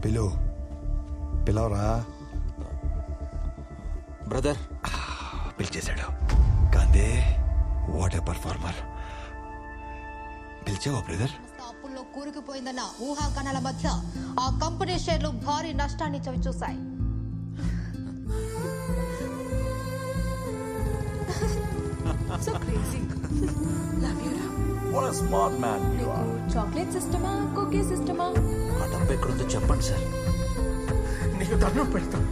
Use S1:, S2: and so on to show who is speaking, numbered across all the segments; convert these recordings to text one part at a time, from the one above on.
S1: పిలవరా
S2: brother.
S1: పిలిచేశాడు. Gandhi what a performer. పిలిచావా brother?
S3: అప్పుల్లో కూరుకుపోయిందన్న ఊహాగానాల మధ్య ఆ కంపెనీ షేర్లు భారీ నష్టాన్ని చవిచూశాయి.
S4: So crazy. Love you, Ram.
S2: What a smart man you are.
S4: Chocolate సిస్టమా కుకీ సిస్టమా?
S2: ఆ డబ్బు ఎక్కడుందో చెప్పండి సార్.
S5: నీకు దండం పెడతాను.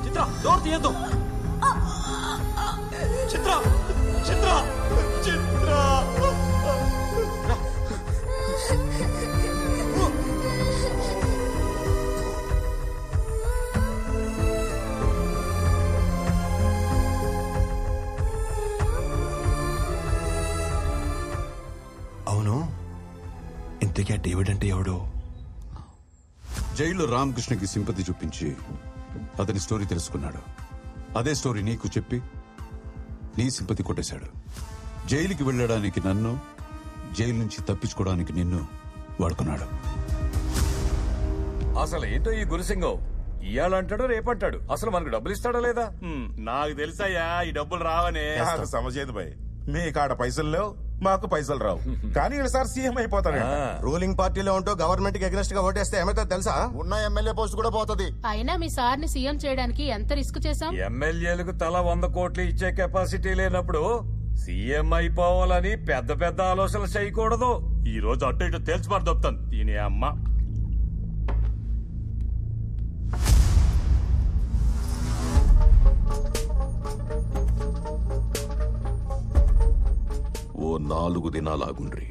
S2: చిత్ర డోర్ తీయద్దు. చిత్ర చిత్ర చిత్ర
S1: అవును, ఇంతకీ డేవిడ్ అంటే ఎవడు?
S6: జైల్లో రామకృష్ణకి సింపతి చూపించి అతని స్టోరీ తెలుసుకున్నాడు. అదే స్టోరీ నీకు చెప్పి నీ సింపతి కొట్టేశాడు. జైలుకి వెళ్ళడానికి నన్ను, జైలు నుంచి తప్పించుకోవడానికి నిన్ను వాడుకున్నాడు.
S7: అసలు ఏంటో ఈ గురుసింగం, ఇయ్యాలంటాడో రేపంటాడు. అసలు మనకు డబ్బులు ఇస్తాడా లేదా?
S5: నాకు తెలుసయ్యా ఈ డబ్బులు రావనే. సమజేది భయ్, మీ కాడ పైసలు లేవు, మాకు పైసలు రావు. కానీ ఈసారి సీఎం అయిపోతాడు.
S8: రూలింగ్ పార్టీలో ఉంటూ గవర్నమెంట్ కి అగెన్స్ట్ గా ఓటేస్తే ఏమైతే తెలుసా? ఉన్న ఎమ్మెల్యే పోస్ట్ కూడా పోతుంది.
S9: అయినా మీ సార్ ని సీఎం చేయడానికి ఎంత రిస్క్ చేశాం?
S7: ఎమ్మెల్యేలకు తల 100 కోట్లు ఇచ్చే కెపాసిటీ లేనప్పుడు సీఎం అయిపోవాలని పెద్ద పెద్ద ఆలోచనలు చేయకూడదు.
S5: ఈ రోజు అటు ఇటు తేల్చిపారు దొప్తాను దీని అమ్మ.
S10: ఓ 4 దినాలాగుండ్రి.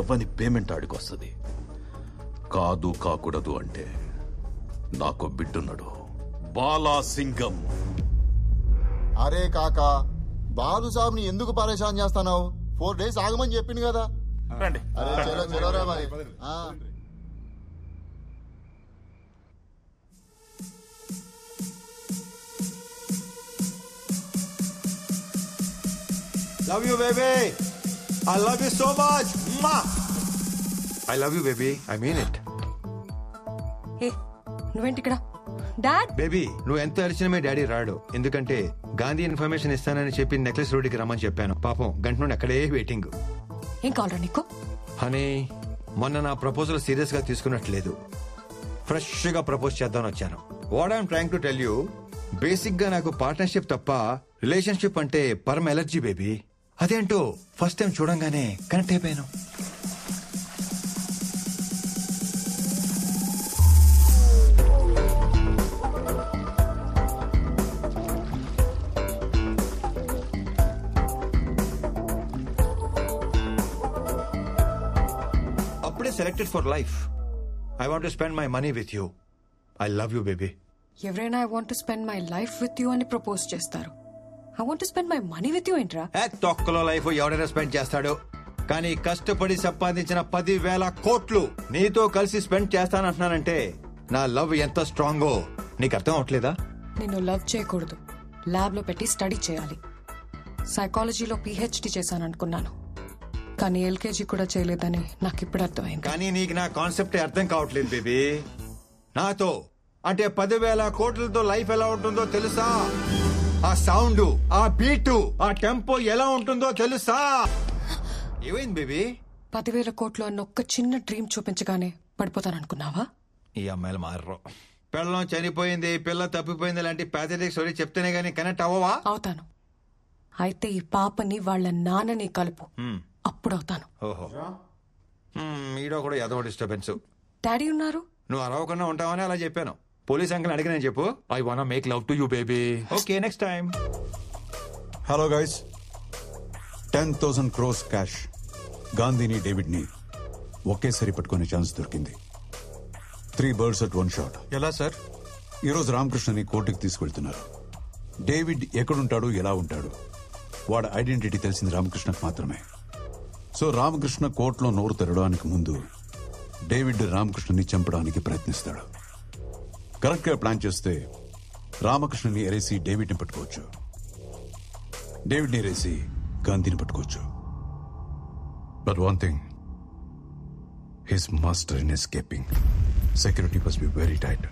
S10: ఎవని పేమెంట్ ఆడికొస్తుంది. కాదు కాకూడదు అంటే నాకు బిడ్డున్నాడు, బాలాసింగం.
S8: అరే కాకా, బాలు సాబ్ ని ఎందుకు పరేషాన్ చేస్తున్నావు? 4 days ఆగమని చెప్పింది కదా.
S5: రండి.
S8: అరే చలో చలో రా మరి.
S1: Love you, baby. I love you so much. I love you, baby. I mean it.
S4: ఏ నువ్వేంటి ఇక్కడ? డాడ్
S1: బేబీ, నువ్వు ఎంత అరిచినా మీ డాడీ రాడు. ఎందుకంటే గాంధీ ఇన్ఫర్మేషన్ ఇస్తానని చెప్పి నెక్లెస్ రోడ్డుకి రమ్మని చెప్పాను. పాపం గంట నుండి అక్కడే వెయిటింగ్.
S4: ఏం కావాలా నీకు?
S1: హనీ, మొన్న నా ప్రపోజల్ సీరియస్ గా తీసుకున్నట్లేదు. ఫ్రెష్ గా ప్రపోజ్ చేద్దామని వచ్చాను. What I'm trying to tell you, basic గా నాకు పార్ట్నర్షిప్ తప్ప రిలేషన్షిప్ అంటే పరమ ఎలర్జీ బేబీ. అదేంటో ఫస్ట్ టైం చూడంగానే కనెక్ట్ అయిపోయాను. అప్పుడే selected for life. I want to spend my money with you. I love you baby.
S4: ఎవరైనా I want to spend my life with you అని ప్రపోజ్ చేస్తారు. I want to spend my money with you ఏంట్రా?
S1: తొక్కలో life ఎవడైనా spend చేస్తాడు, కానీ కష్టపడి సంపాదించిన 10,000 కోట్లు నీతో కలిసి స్పెండ్ చేస్తానంటున్నానంటే నా లవ్ ఎంత స్ట్రాంగో నీకు అర్థం అవట్లేదా?
S4: నిన్ను లవ్ చేయకూడదు, ల్యాబ్ లో పెట్టి స్టడీ చేయాలి. సైకాలజీలో PhD చేశాననుకున్నాను, కానీ LKG కూడా చేయలేదని నాకు ఇప్పుడు అర్థమైంది.
S1: కానీ నీకు నా కాన్సెప్ట్ అర్థం కావట్లేదు బేబీ. నాతో అంటే 10,000 కోట్లతో లైఫ్ ఎలా ఉంటుందో తెలుసా? ఆ సౌండ్, ఆ బీటు, ఆ టెంపో ఎలా ఉంటుందో తెలుసా? ఏమైంది బేబీ?
S4: 10,000 కోట్లు అన్న ఒక్క చిన్న డ్రీమ్ చూపించగానే పడిపోతాననుకున్నావా?
S1: ఈ అమ్మాయిలు మారరు. పిల్లం చనిపోయింది, పిల్ల తప్పిపోయింది లాంటి ప్యాథటిక్ స్టోరీ చెప్తేనే గానీ కనెక్ట్ అవ్వవా?
S4: అవుతాను. అయితే ఈ పాపని వాళ్ళ నాన్నని కలుపు, అప్పుడు అవుతాను.
S1: ఓహో, ఈడో కూడా ఏదో డిస్టర్బెన్స్.
S4: డాడీ ఉన్నారు,
S1: నువ్వు అరవకుండా ఉంటావని అలా చెప్పాను. పోలీస్ అంకుల్ అడిగిన చెప్పు, I want make love to you baby. Okay, next time.
S6: Hello guys, 10,000 crores cash గాంధీని డేవిడ్ ని ఒకేసారి పట్టుకునే ఛాన్స్ దొరికింది. 3 birds at 1 shot.
S1: ఎలా సార్?
S6: ఈరోజు రామకృష్ణని కోర్టుకి తీసుకెళ్తున్నారు. డేవిడ్ ఎక్కడుంటాడు, ఎలా ఉంటాడు, వాడి ఐడెంటిటీ తెలిసింది రామకృష్ణకు మాత్రమే. సో రామకృష్ణ కోర్టులో నోరు తెరవడానికి ముందు డేవిడ్ రామకృష్ణని చంపడానికి ప్రయత్నిస్తాడు. కరెక్ట్ గా ప్లాన్ చేస్తే రామకృష్ణని ఎరేసి డేవిడ్ ని పట్టుకోవచ్చు, డేవిడ్ ని ఎరేసి గాంధీని పట్టుకోవచ్చు. But one thing, his master in escaping. Security must be very tight.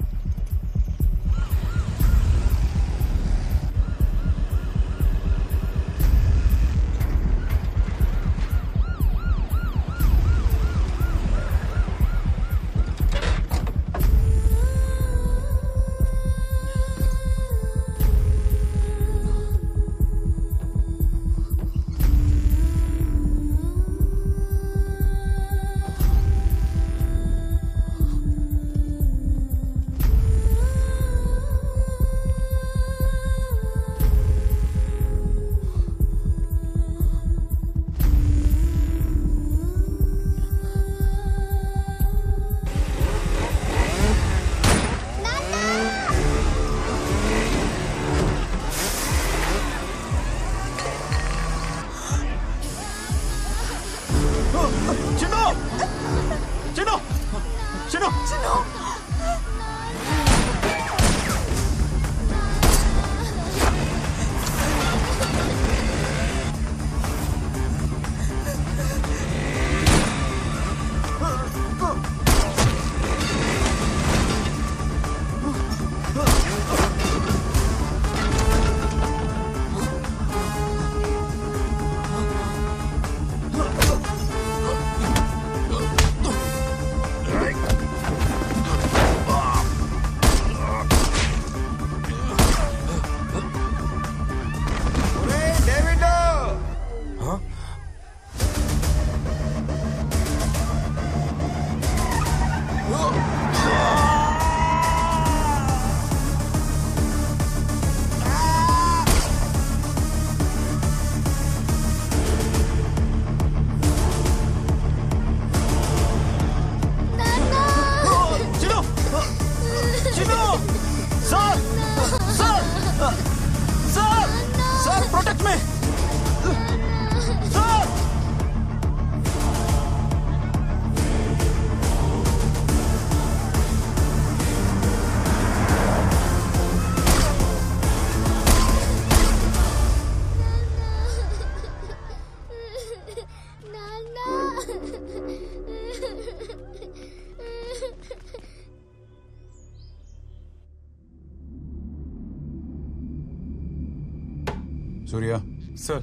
S6: Surya
S2: sir,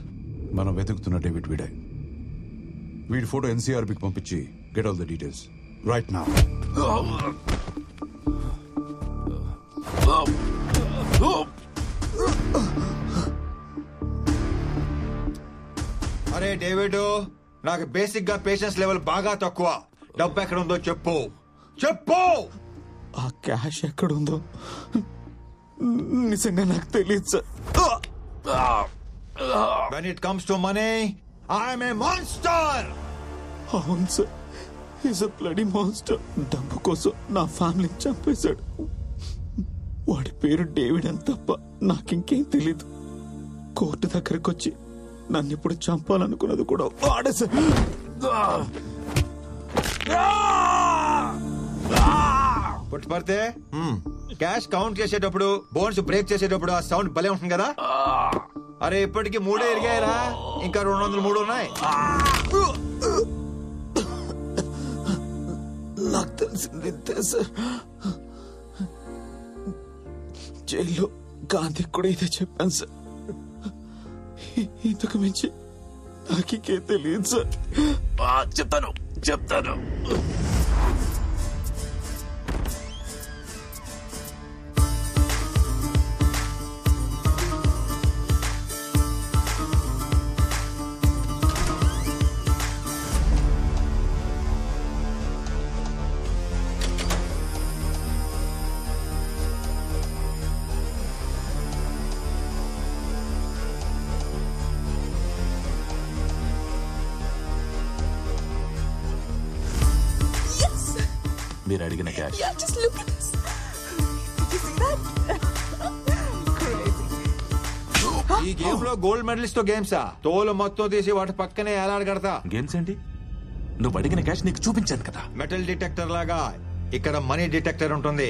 S6: మనం వెతుకుతున్న డేవిడ్ వీడే. వీడి ఫోటో ఎన్సీఆర్బీకి పంపించి get all the details right now.
S1: అరే డేవిడ్, నాకు బేసిక్ గా పేషెన్స్ లెవెల్ బాగా తక్కువ. డబ్బు ఎక్కడ ఉందో చెప్పు చెప్పు.
S2: ఆ క్యాష్ ఎక్కడుందో నిజంగా నాకు తెలియదు sir.
S1: When it comes to money, I am a monster.
S2: అవును sir, is a bloody monster. డబ్బు కోసం నా ఫ్యామిలీని చంపేశాడు. వాడి పేరు డేవిడ్ అని తప్ప నాకింకేం తెలీదు. కోర్టు దగ్గరకు వచ్చి నన్ను ఇప్పుడు చంపాలనుకున్నది కూడా వాడే సార్.
S1: పుట్టుపడితే క్యాష్ కౌంట్ చేసేటప్పుడు, బోన్స్ బ్రేక్ చేసేటప్పుడు ఆ సౌండ్ భలే ఉంటుంది కదా. అరే ఇప్పటికి 3 ఎరిగాయరా, ఇంకా 203 ఉన్నాయి.
S2: నాకు తెలిసింది ఇంతే సార్. జైల్లో గాంధీ కూడా ఇదే చెప్పాను సార్. ఇంతకు మించి నాకే తెలియదు సార్. చెప్తాను. మీరు అడిగిన క్యాష్.
S1: ఈ గేమ్ లో గోల్డ్ మెడలిస్ట్ తో గేమ్సా? తోలు మొత్తం తీసి వాటి పక్కనే ఎలాడగడతా.
S2: గేమ్స్ ఏంటి? నువ్వు అడిగిన క్యాష్ నీకు చూపించాను కదా.
S1: మెటల్ డిటెక్టర్ లాగా ఇక్కడ మనీ డిటెక్టర్ ఉంటుంది.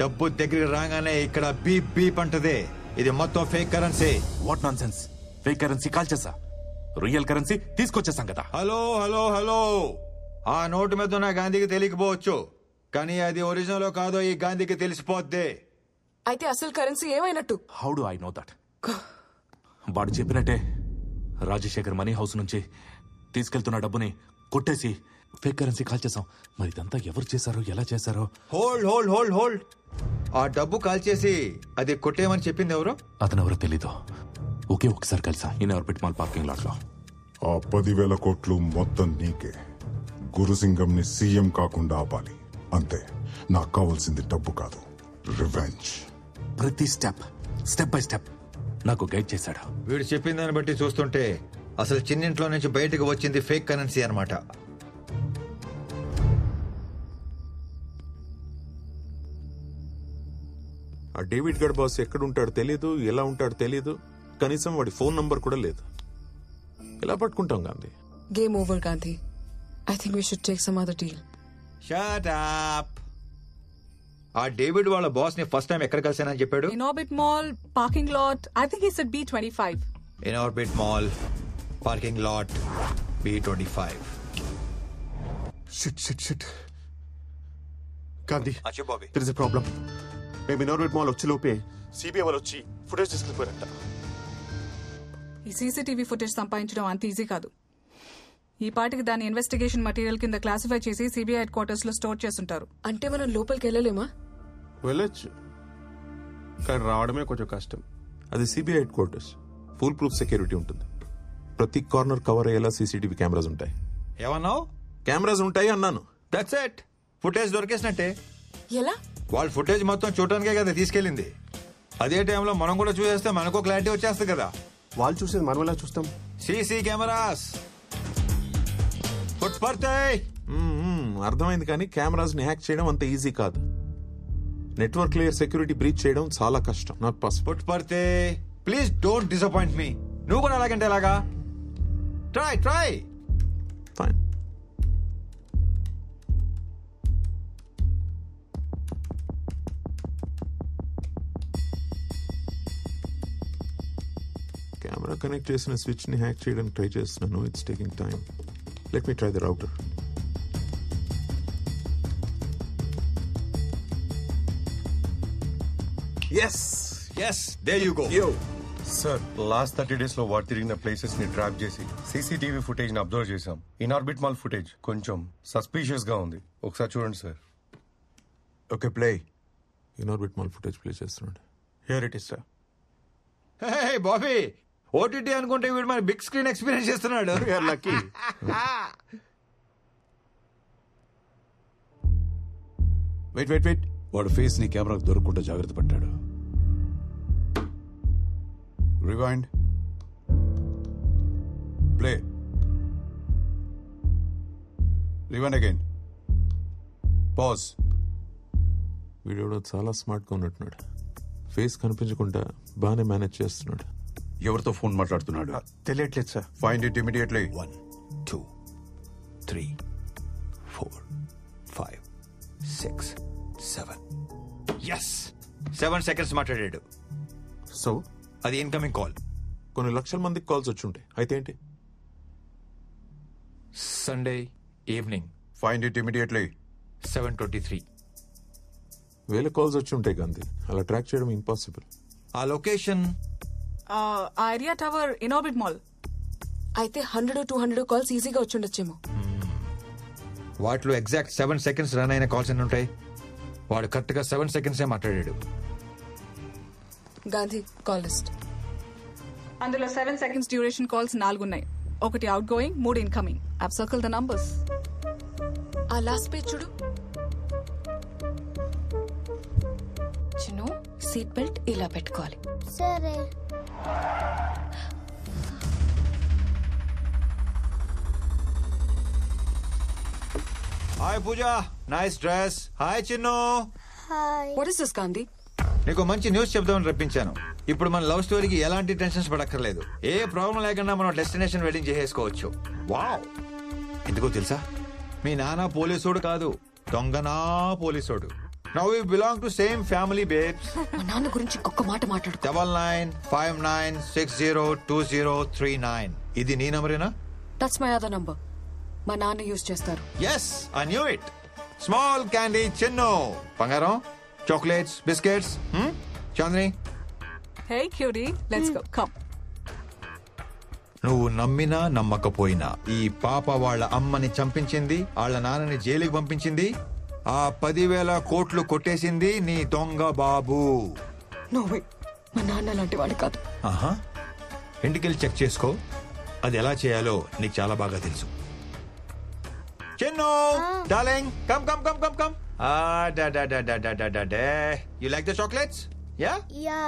S1: డబ్బు దగ్గరికి రాగానే ఇక్కడ బీప్ బీప్ అంటది. ఇది మొత్తం fake currency.
S2: What non sense. Fake currency call చేసా, రియల్ కరెన్సీ తీసుకొచ్చేసాం కదా.
S1: హలో హలో హలో, ఆ నోటు మీద ఉన్న గాంధీకి తెలియకపోవచ్చు, కానీ అది ఒరిజినల్ కాదో ఈ గాంధీకి తెలిసిపోద్ది.
S4: అయితే అసలు కరెన్సీ ఏమైనట్టు?
S11: How do I know that? వాడు చెప్పినట్టే రాజశేఖర్ మనీ హౌస్ నుంచి తీసుకెళ్తున్న డబ్బుని కొట్టేసి ఫేక్ కరెన్సీ కాల్ చేసాం. మరి ఇదంతా ఎవరు చేశారో, ఎలా చేశారో?
S1: Hold hold hold hold. ఆ డబ్బు కాల్ చేసి అది కొట్టేయమని చెప్పింది ఎవరు?
S11: అతను ఎవరో తెలీదు. ఒకే ఒకసారి కలిసా in orbit mall parking lot లో.
S12: ఆ 10,000 కోట్లు మొత్తం నీకే. గురుసింగంని సీఎం కాకుండా ఆపాలి అంతే. నాకు కావాల్సింది డబ్బు కాదు, రివెంజ్.
S11: ప్రతి స్టెప్ బై స్టెప్ నాకు గైడ్ చేశాడు.
S1: వీడు చెప్పిన దాన్ని బట్టి చూస్తుంటే అసలు చిన్నింట్లో నుంచి బయటకు వచ్చింది ఫేక్ కరెన్సీ అన్నమాట.
S13: ఆ డేవిడ్ గడ్ బాస్ ఎక్కడుంటాడో తెలీదు, ఎలా ఉంటాడో తెలీదు, కనీసం వాడి ఫోన్ నంబర్ కూడా లేదు. ఎలా పట్టుకుంటాం Gandhi?
S4: Game over Gandhi. I think we should take some other deal.
S1: Shut up. ఆ డేవిడ్ వాళ్ళ బాస్ ని ఫస్ట్ టైం ఎక్కడ కలిసానని చెప్పాడు?
S14: In orbit mall parking lot. I think he said B25.
S1: In orbit mall parking lot B25.
S15: Shit Gandhi,
S1: Bobby,
S15: there is a problem. మేము in orbit mall వచ్చే లోపే CBI వాళ్ళు వచ్చి ఫుటేజ్ తీసుకెళ్ళిపోయారంట.
S14: ఈ సీసీటీవీ ఫుటేజ్ సంపాదించడం అంత ఈజీ కాదు. ఈ పాటికి దాని ఇన్వెస్టిగేషన్ మెటీరియల్ కింద క్లాసిఫై చేసి సిబిఐ హెడ్ క్వార్టర్స్ లో స్టోర్ చేస్తుంటారు.
S4: అంటే మనం లోపలికి వెళ్ళలేమా?
S15: వెళ్ళొచ్చు, కానీ రావడమే కొంచెం కష్టం.
S13: అది CBI head quarters, full proof security ఉంటుంది. ప్రతి కార్నర్ కవర్ అయ్యేలా సీసీటీవీ కెమెరాస్ ఉంటాయి.
S1: ఏమన్నావు?
S13: కెమెరాస్ ఉంటాయి అన్నాను.
S1: That's it. ఫుటేజ్ దొరికేసినట్టే.
S4: ఎలా?
S1: వాళ్ళ ఫుటేజ్ మొత్తం చూడటానికే కదా తీసుకెళ్ళింది. అదే టైంలో మనం కూడా చూసేస్తే మనకు క్లారిటీ వచ్చేస్తుంది కదా.
S15: వాళ్ళు చూసేది మనం ఎలా చూస్తాం?
S1: సీసీ కెమెరాస్ పడతాయి.
S13: అర్థమైంది, కానీ కెమెరాస్ ని హ్యాక్ చేయడం అంత ఈజీ కాదు. నెట్వర్క్ లేయర్ సెక్యూరిటీ బ్రీచ్ చేయడం చాలా కష్టం. Not possible.
S1: పడితే ప్లీజ్ డోంట్ డిసప్పాయింట్ మీ. నువ్వు కూడా అలాగంటే ఎలాగా? ట్రై.
S13: ఫైన్. కెమెరా కనెక్ట్ చేసిన స్విచ్ ని హ్యాక్ చేయడానికి ట్రై చేస్తున్నాను. It's taking time. Let me try the router.
S1: yes there you go.
S16: Sir, last 30 days లో వాడు తిరిగిన ప్లేసెస్ ని ట్రాప్ చేసి సీసీటీవీ ఫుటేజ్ ని అబ్జర్వ్ చేశాం. ఇన్ ఆర్బిట్ మాల్ ఫుటేజ్ కొంచెం సస్పీషియస్ గా ఉంది. ఒకసారి చూడండి sir.
S13: Okay, play. In orbit mall footage play చేస్తున్నాడు.
S15: Here it is sir.
S1: Hey Bobby, OTT అనుకుంటే వీడు మన బిగ్ స్క్రీన్ ఎక్స్పీరియన్స్ చేస్తున్నాడు.
S15: లక్కీ.
S6: వెయిట్. వాడు ఫేస్ ని కెమెరాకు దొరకకుండా జాగ్రత్త పడ్డాడు. Rewind. Play. Rewind again. Pause.
S13: Video చాలా స్మార్ట్ గా ఉన్నట్టున్నాడు. ఫేస్ కనిపించకుండా బాగానే మేనేజ్ చేస్తున్నాడు.
S6: ఎవరితో ఫోన్ మాట్లాడుతున్నాడు?
S15: తెలియట్లేదు sir.
S6: Find it immediately.
S1: 1 2 3 4 5 6 7. Yes, 7 seconds మాట్లాడాడు.
S15: సో
S1: అది ఇన్కమింగ్ కాల్.
S13: కొన్ని లక్షల మందికి కాల్స్ వచ్చి ఉంటాయి. అయితే ఏంటి?
S1: Sunday evening.
S6: Find it immediately.
S1: 7:23.
S13: వేల కాల్స్ వచ్చి ఉంటాయి గాంధీ. అలా ట్రాక్ చేయడం ఇంపాసిబుల్.
S1: ఆ location
S14: area tower, in orbit mall.
S4: అయితే 100-200 కాల్స్ ఈజీగా వచ్చుండొచ్చేమో.
S1: వాటిలో ఎగ్జాక్ట్ 7 seconds రన్ అయిన కాల్స్ ఎన్ని ఉంటాయి? వాడు కరెక్ట్ గా 7 seconds మాట్లాడాడు.
S4: Gandhi, call list.
S14: అందులో 7 seconds డ్యూరేషన్ కాల్స్ 4 ఉన్నాయి. 1 outgoing, 3 incoming. I've circle the numbers.
S4: ఆ లాస్ట్ పేజ్ చూడు. చిన్ను, సీట్ బెల్ట్ ఇలా పెట్టుకోవాలి.
S17: సరే.
S1: Hi Pooja, nice dress. Hi Chinnu.
S17: Hi.
S4: What is this Gandhi?
S1: నీకు మంచి న్యూస్ చెప్దామని రప్పించాను. ఇప్పుడు మన లవ్ స్టోరీకి ఎలాంటి టెన్షన్స్ పడక్కర్లేదు. ఏ ప్రాబ్లం లేకుండా మనం డెస్టినేషన్ వెడ్డింగ్ చేసేసుకోవచ్చు. వావ్! ఎందుకో తెలుసా? మీ నాన్న పోలీసోడు కాదు, దొంగనా పోలీసోడు. Now we belong to same family babes.
S4: మా నాన్న గురించి ఒక్క మాట మాట్లాడు.
S1: 9959602039. ఇది నీ నంబరేనా?
S4: That's my other number. మా నాన్న యూజ్ చేస్తారు.
S1: Yes I knew it. Small candy Chinnu. బంగారం, చాక్లెట్స్, బిస్కెట్స్. చాందిని,
S14: హే క్యూరీ, లెట్స్ గో, కమ్.
S1: నువ్వు నమ్మినా నమ్మకపోయినా ఈ పాప వాళ్ళ అమ్మని చంపించింది, వాళ్ళ నాన్నని జైలుకి పంపించింది, ఆ 10,000 కోట్లు కొట్టేసింది నీ దొంగ బాబు.
S4: నోవే, మా నాన్న లాంటి వాడు కాదు.
S1: ఆహా, ఇంటికెళ్ళి చెక్ చేసుకో. అది ఎలా చేయాలో నీకు చాలా బాగా తెలుసు. Chinnu darling, come come come come come. You like the chocolates? Yeah
S17: yeah.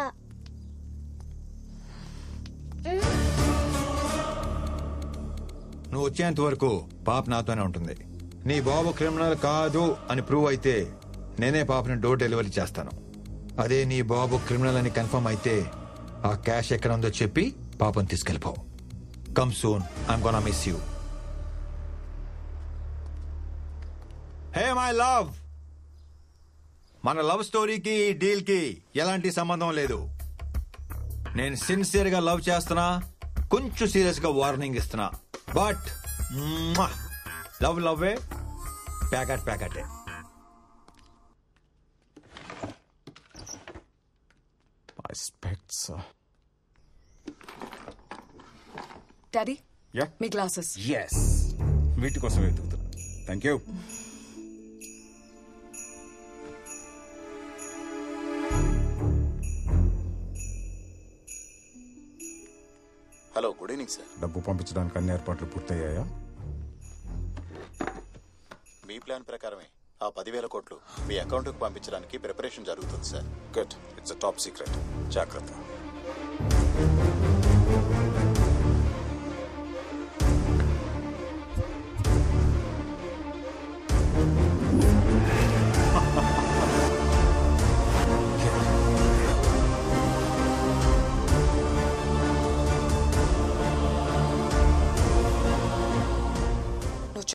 S1: నువ్వు వచ్చేంత వరకు పాప నాతోనే ఉంటుంది. నీ బాబు క్రిమినల్ కాదు అని ప్రూవ్ అయితే నేనే పాపని డోర్ డెలివరీ చేస్తాను. అదే నీ బాబు క్రిమినల్ అని కన్ఫర్మ్ అయితే ఆ క్యాష్ ఎక్కడ ఉందో చెప్పి పాపని తీసుకెళ్ళిపోవు. Come soon, I'm gonna miss you. Hey my love, మన లవ్ స్టోరీకి డీల్ కి ఎలాంటి సంబంధం లేదు. నేను సిన్సియర్ గా లవ్ చేస్తున్నా, కొంచెం సీరియస్ గా వార్నింగ్ ఇస్తున్నా. బట్ లవ్ లవ్వే, ప్యాకెట్ ప్యాకెటే.
S2: My specs.
S4: డాడీ,
S5: యా,
S4: మీ గ్లాసెస్.
S5: ఎస్, వీటి కోసం వెతుకుతున్నా. Thank you.
S18: Hello, good evening sir.
S12: డబ్బు పంపించడానికి అన్ని ఏర్పాట్లు పూర్తయ్యాయా?
S18: మీ ప్లాన్ ప్రకారమే ఆ 10,000 కోట్లు మీ అకౌంట్కి పంపించడానికి ప్రిపరేషన్ జరుగుతుంది sir.
S12: Good, it's top secret. జాగ్రత్త.